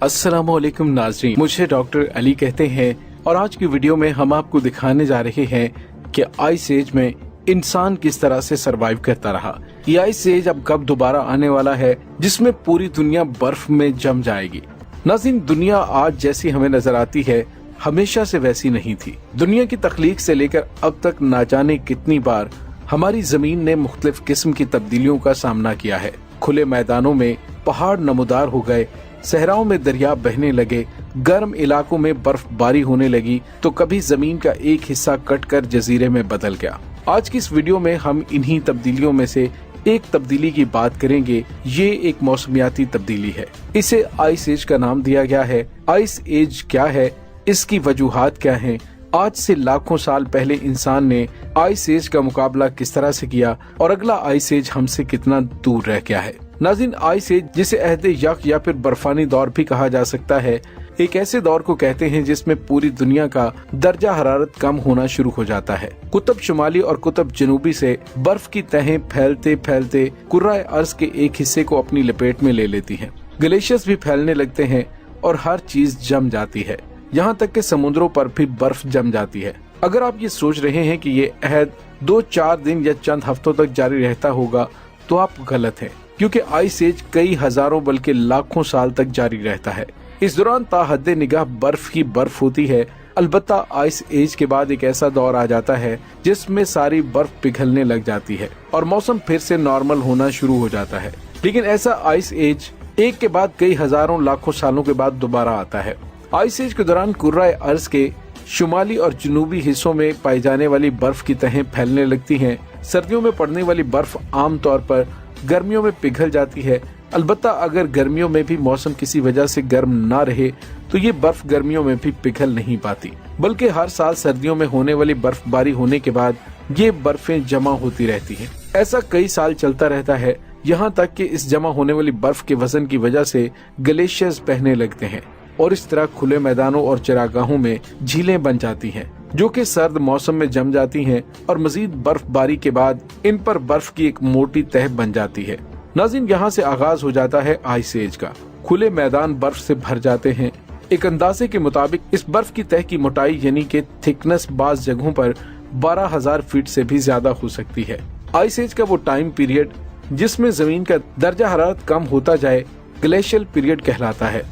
अस्सलामुअलैकुम नाज़रीन, मुझे डॉक्टर अली कहते हैं और आज की वीडियो में हम आपको दिखाने जा रहे हैं कि आइस एज में इंसान किस तरह से सरवाइव करता रहा। ये आइस एज अब कब दोबारा आने वाला है जिसमें पूरी दुनिया बर्फ में जम जाएगी। नाज़रीन, दुनिया आज जैसी हमें नजर आती है हमेशा से वैसी नहीं थी। दुनिया की तख्लीक से लेकर अब तक ना जाने कितनी बार हमारी जमीन ने मुख्तलिफ किस्म की तब्दीलियों का सामना किया है। खुले मैदानों में पहाड़ नमूदार हो गए, सहराओं में दरिया बहने लगे, गर्म इलाकों में बर्फबारी होने लगी, तो कभी जमीन का एक हिस्सा कटकर जजीरे में बदल गया। आज की इस वीडियो में हम इन्हीं तब्दीलियों में से एक तब्दीली की बात करेंगे। ये एक मौसमियाती तब्दीली है। इसे आइस एज का नाम दिया गया है। आइस एज क्या है, इसकी वजूहात क्या हैं, आज से लाखों साल पहले इंसान ने आइस एज का मुकाबला किस तरह से किया और अगला आइस एज हमसे कितना दूर रह गया है। नाज़रीन, आइस एज, जिसे अहदे यक या फिर बर्फानी दौर भी कहा जा सकता है, एक ऐसे दौर को कहते हैं जिसमें पूरी दुनिया का दर्जा हरारत कम होना शुरू हो जाता है। कुतुब शुमाली और कुतुब जनूबी से बर्फ की तहें फैलते फैलते कुर्राए अर्ज के एक हिस्से को अपनी लपेट में ले लेती हैं। ग्लेशियर्स भी फैलने लगते हैं और हर चीज जम जाती है, यहाँ तक कि समुद्रों पर भी बर्फ जम जाती है। अगर आप ये सोच रहे हैं कि ये अहद 2-4 दिन या चंद हफ्तों तक जारी रहता होगा तो आप गलत हैं, क्योंकि आइस एज कई हजारों बल्कि लाखों साल तक जारी रहता है। इस दौरान ताहद्दे निगाह बर्फ ही बर्फ होती है। अलबत्ता आइस एज के बाद एक ऐसा दौर आ जाता है जिसमें सारी बर्फ पिघलने लग जाती है और मौसम फिर से नॉर्मल होना शुरू हो जाता है। लेकिन ऐसा आइस एज एक के बाद कई हजारों लाखों सालों के बाद दोबारा आता है। आइस एज के दौरान कुर्राए अर्ज के शुमाली और जनूबी हिस्सों में पाई जाने वाली बर्फ की तहें फैलने लगती हैं। सर्दियों में पड़ने वाली बर्फ आम तौर पर गर्मियों में पिघल जाती है। अलबत्ता अगर गर्मियों में भी मौसम किसी वजह से गर्म ना रहे तो ये बर्फ गर्मियों में भी पिघल नहीं पाती, बल्कि हर साल सर्दियों में होने वाली बर्फबारी होने के बाद ये बर्फें जमा होती रहती हैं। ऐसा कई साल चलता रहता है, यहाँ तक कि इस जमा होने वाली बर्फ के वजन की वजह से ग्लेशियर्स बहने लगते हैं और इस तरह खुले मैदानों और चरागाहों में झीलें बन जाती हैं, जो कि सर्द मौसम में जम जाती हैं और मजीद बर्फबारी के बाद इन पर बर्फ की एक मोटी तह बन जाती है। नाज़रीन, यहाँ से आगाज हो जाता है आइस एज का। खुले मैदान बर्फ से भर जाते हैं। एक अंदाजे के मुताबिक इस बर्फ की तह की मोटाई यानी कि थिकनेस बाज जगहों पर 12,000 फीट से भी ज्यादा हो सकती है। आइस एज का वो टाइम पीरियड जिसमें जमीन का दर्जा हरारत कम होता जाए ग्लेशियल पीरियड कहलाता है।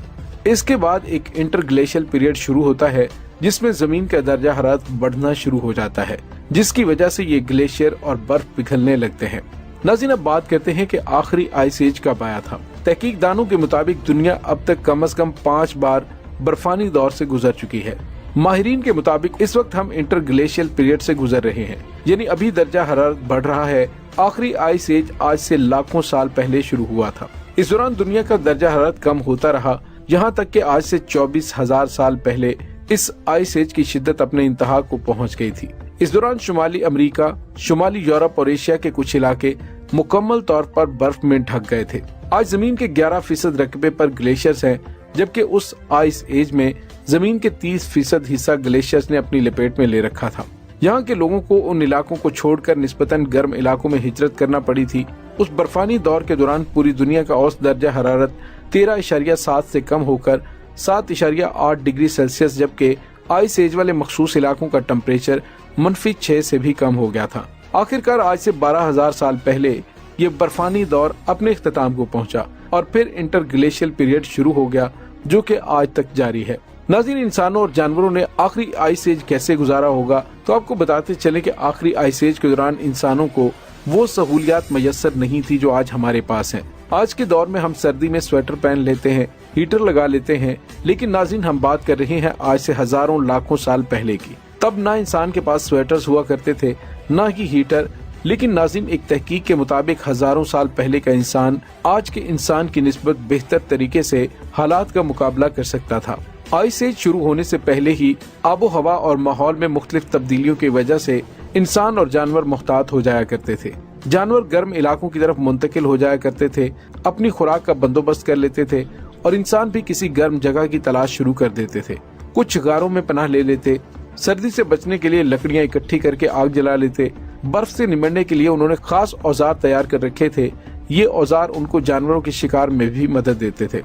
इसके बाद एक इंटरग्लेशियल पीरियड शुरू होता है जिसमें जमीन का दर्जा हरारत बढ़ना शुरू हो जाता है, जिसकी वजह से ये ग्लेशियर और बर्फ पिघलने लगते हैं। नाज़रीन, अब बात करते हैं कि आखिरी आइस एज कब आया था। तहकीक दानों के मुताबिक दुनिया अब तक कम से कम 5 बार बर्फानी दौर से गुजर चुकी है। माहिरीन के मुताबिक इस वक्त हम इंटरग्लेशियल पीरियड से गुजर रहे हैं, यानी अभी दर्जा हरारत बढ़ रहा है। आखिरी आइस एज आज से लाखों साल पहले शुरू हुआ था। इस दौरान दुनिया का दर्जा हरारत कम होता रहा, यहाँ तक कि आज से 24,000 साल पहले इस आइस एज की शिद्दत अपने इंतहा को पहुँच गई थी। इस दौरान शुमाली अमेरिका, शुमाली यूरोप और एशिया के कुछ इलाके मुकम्मल तौर पर बर्फ में ढक गए थे। आज जमीन के 11% रकबे पर ग्लेशियर्स हैं, जबकि उस आइस एज में जमीन के 30% हिस्सा ग्लेशियर्स ने अपनी लपेट में ले रखा था। यहाँ के लोगों को उन इलाकों को छोड़कर निस्बतन गर्म इलाकों में हिजरत करना पड़ी थी। उस बर्फानी दौर के दौरान पूरी दुनिया का औसत दर्जा हरारत 13.7 से कम होकर 7.8 डिग्री सेल्सियस, जबकि आइस एज वाले मखसूस इलाकों का टेम्परेचर -6 से भी कम हो गया था। आखिरकार आज से 12,000 साल पहले ये बर्फानी दौर अपने इख्तिताम को पहुंचा और फिर इंटरग्लेशियल पीरियड शुरू हो गया, जो कि आज तक जारी है। नाज़रीन, इंसानों और जानवरों ने आखिरी आइस एज कैसे गुजारा होगा, तो आपको बताते चले कि आखिरी आइस एज के दौरान इंसानों को वो सहूलियात मयसर नहीं थी जो आज हमारे पास हैं। आज के दौर में हम सर्दी में स्वेटर पहन लेते हैं, हीटर लगा लेते हैं, लेकिन नाज़रीन, हम बात कर रहे हैं आज से हजारों लाखों साल पहले की। तब ना इंसान के पास स्वेटर्स हुआ करते थे, ना ही हीटर। लेकिन नाज़रीन, एक तहकीक के मुताबिक हजारों साल पहले का इंसान आज के इंसान की निस्बत बेहतर तरीके से हालात का मुकाबला कर सकता था। आइस एज शुरू होने से पहले ही आबो हवा और माहौल में मुख्तलिफ तब्दीलियों की वजह से इंसान और जानवर मुहतात हो जाया करते थे। जानवर गर्म इलाकों की तरफ मुंतकिल हो जाया करते थे, अपनी खुराक का बंदोबस्त कर लेते थे और इंसान भी किसी गर्म जगह की तलाश शुरू कर देते थे। कुछ गारों में पनाह ले लेते, सर्दी से बचने के लिए लकड़ियां इकट्ठी करके आग जला लेते। बर्फ से निमटने के लिए उन्होंने खास औजार तैयार कर रखे थे। ये औजार उनको जानवरों के शिकार में भी मदद देते थे।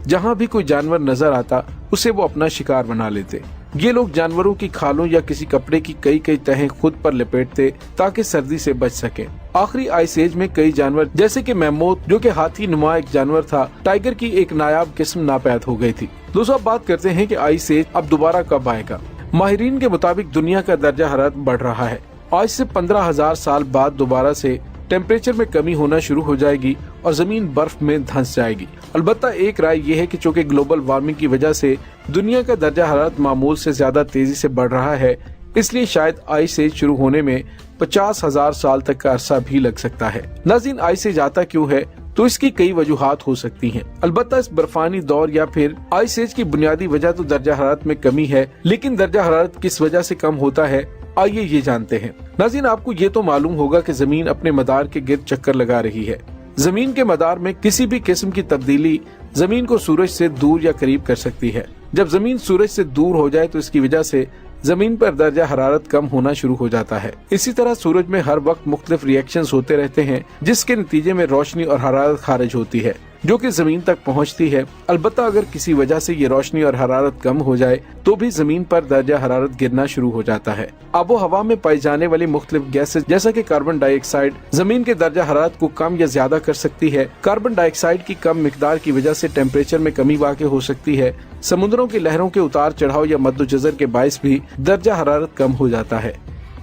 जहाँ भी कोई जानवर नजर आता उसे वो अपना शिकार बना लेते। ये लोग जानवरों की खालों या किसी कपड़े की कई कई तहें खुद पर लपेटते ताकि सर्दी से बच सके। आखिरी आइस एज में कई जानवर जैसे कि मैमोथ जो कि हाथी नुमा एक जानवर था, टाइगर की एक नायाब किस्म नापैद हो गई थी। दोस्तों अब बात करते हैं कि आइस एज अब दोबारा कब आएगा। माहिरीन के मुताबिक दुनिया का दर्जा हरारत बढ़ रहा है। आज से 15,000 साल बाद दोबारा से टेम्परेचर में कमी होना शुरू हो जाएगी और जमीन बर्फ में धंस जाएगी। अलबत्ता एक राय यह है कि चूंकि ग्लोबल वार्मिंग की वजह से दुनिया का दर्जा हरारत मामूल से ज्यादा तेजी से बढ़ रहा है, इसलिए शायद आइस एज शुरू होने में 50,000 साल तक का अरसा भी लग सकता है। नाज़रीन, आइस एज आता क्यों है तो इसकी कई वजूहात हो सकती हैं। अलबत्ता इस बर्फानी दौर या फिर आइस एज की बुनियादी वजह तो दर्जा हरारत में कमी है, लेकिन दर्जा हरारत किस वजह से कम होता है आइए ये जानते हैं। नाज़रीन, आपको ये तो मालूम होगा कि जमीन अपने मदार के गिर्द चक्कर लगा रही है। जमीन के मदार में किसी भी किस्म की तब्दीली जमीन को सूरज से दूर या करीब कर सकती है। जब जमीन सूरज से दूर हो जाए तो इसकी वजह से जमीन पर दर्जा हरारत कम होना शुरू हो जाता है। इसी तरह सूरज में हर वक्त मुख्तलिफ रिएक्शंस होते रहते हैं, जिसके नतीजे में रोशनी और हरारत खारिज होती है जो कि जमीन तक पहुंचती है। अलबत्ता अगर किसी वजह से ये रोशनी और हरारत कम हो जाए तो भी जमीन पर दर्जा हरारत गिरना शुरू हो जाता है। आबो हवा में पाई जाने वाली मुख्तलिफ गैसेस जैसा कि कार्बन डाइऑक्साइड जमीन के दर्जा हरारत को कम या ज्यादा कर सकती है। कार्बन डाइऑक्साइड की कम मिकदार की वजह से टेम्परेचर में कमी वाक़ई हो सकती है। समुद्रों की लहरों के उतार चढ़ाव या मद्दोजज़र के बायस भी दर्जा हरारत कम हो जाता है।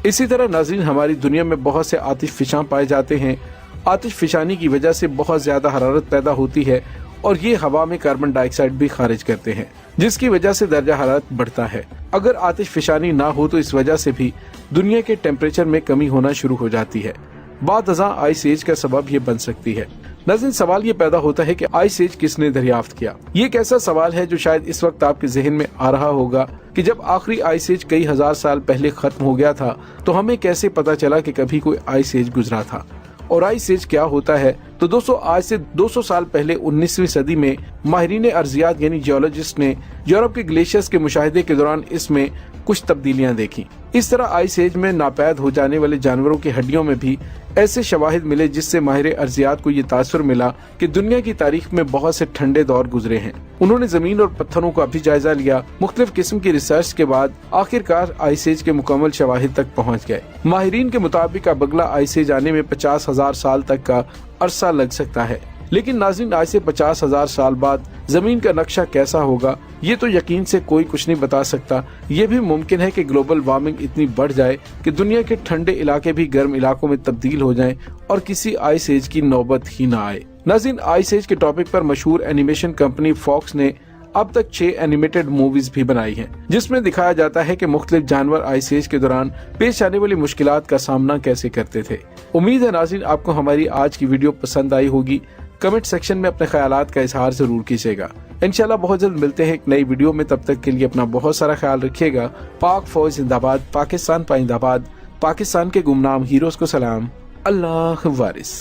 इसी तरह नाज़रीन, हमारी दुनिया में बहुत से आतिशफिशां पाए जाते हैं। आतिशफिशानी की वजह से बहुत ज्यादा हरारत पैदा होती है और ये हवा में कार्बन डाइऑक्साइड भी खारिज करते हैं, जिसकी वजह से दर्जा हरारत बढ़ता है। अगर आतिशफिशानी ना हो तो इस वजह से भी दुनिया के टेम्परेचर में कमी होना शुरू हो जाती है। बाद अज़ां आइस एज का सबब ये बन सकती है। नाज़रीन, सवाल ये पैदा होता है कि आइस एज किसने दरियाफ्त किया। ये एक ऐसा सवाल है जो शायद इस वक्त आपके जहन में आ रहा होगा कि जब आखिरी आइस एज कई हजार साल पहले खत्म हो गया था तो हमें कैसे पता चला कि कभी कोई आइस एज गुजरा था। और आइस एज क्या होता है? तो दोस्तों, आज से 200 साल पहले 19वीं सदी में माहिरीन अर्जियात यानी जियोलॉजिस्ट ने यूरोप के ग्लेशियर्स के मुशाहिदे के दौरान इसमें कुछ तब्दीलियां देखी। इस तरह आइस एज में नापैद हो जाने वाले जानवरों की हड्डियों में भी ऐसे शवाहिद मिले जिससे माहिर अर्जियात को ये तासुर मिला कि दुनिया की तारीख में बहुत से ठंडे दौर गुजरे हैं। उन्होंने जमीन और पत्थरों का भी जायजा लिया। मुख्तलिफ किस्म की रिसर्च के बाद आखिरकार आइस एज के मुकम्मल शवाहिद तक पहुँच गए। माहिरीन के मुताबिक अब अगला आइस एज आने में 50,000 साल तक का अरसा लग सकता है। लेकिन नाज़रीन, आज से 50,000 साल बाद जमीन का नक्शा कैसा होगा ये तो यकीन से कोई कुछ नहीं बता सकता। ये भी मुमकिन है कि ग्लोबल वार्मिंग इतनी बढ़ जाए कि दुनिया के ठंडे इलाके भी गर्म इलाकों में तब्दील हो जाएं और किसी आइस एज की नौबत ही ना आए। नाज़रीन, आइस एज के टॉपिक पर मशहूर एनिमेशन कंपनी फॉक्स ने अब तक 6 एनिमेटेड मूवीज भी बनाई हैं, जिसमें दिखाया जाता है कि मुख्तलिफ जानवर आइस एज के दौरान पेश आने वाली मुश्किलात का सामना कैसे करते थे। उम्मीद है नाज़रीन आपको हमारी आज की वीडियो पसंद आई होगी। कमेंट सेक्शन में अपने ख्यालात का इजहार जरूर कीजिएगा। इंशाल्लाह बहुत जल्द मिलते हैं एक नई वीडियो में। तब तक के लिए अपना बहुत सारा ख्याल रखिएगा। पाक फौज जिंदाबाद, पाकिस्तान पाइंदाबाद, पाकिस्तान के गुमनाम हीरोज को सलाम। अल्लाह वारिस।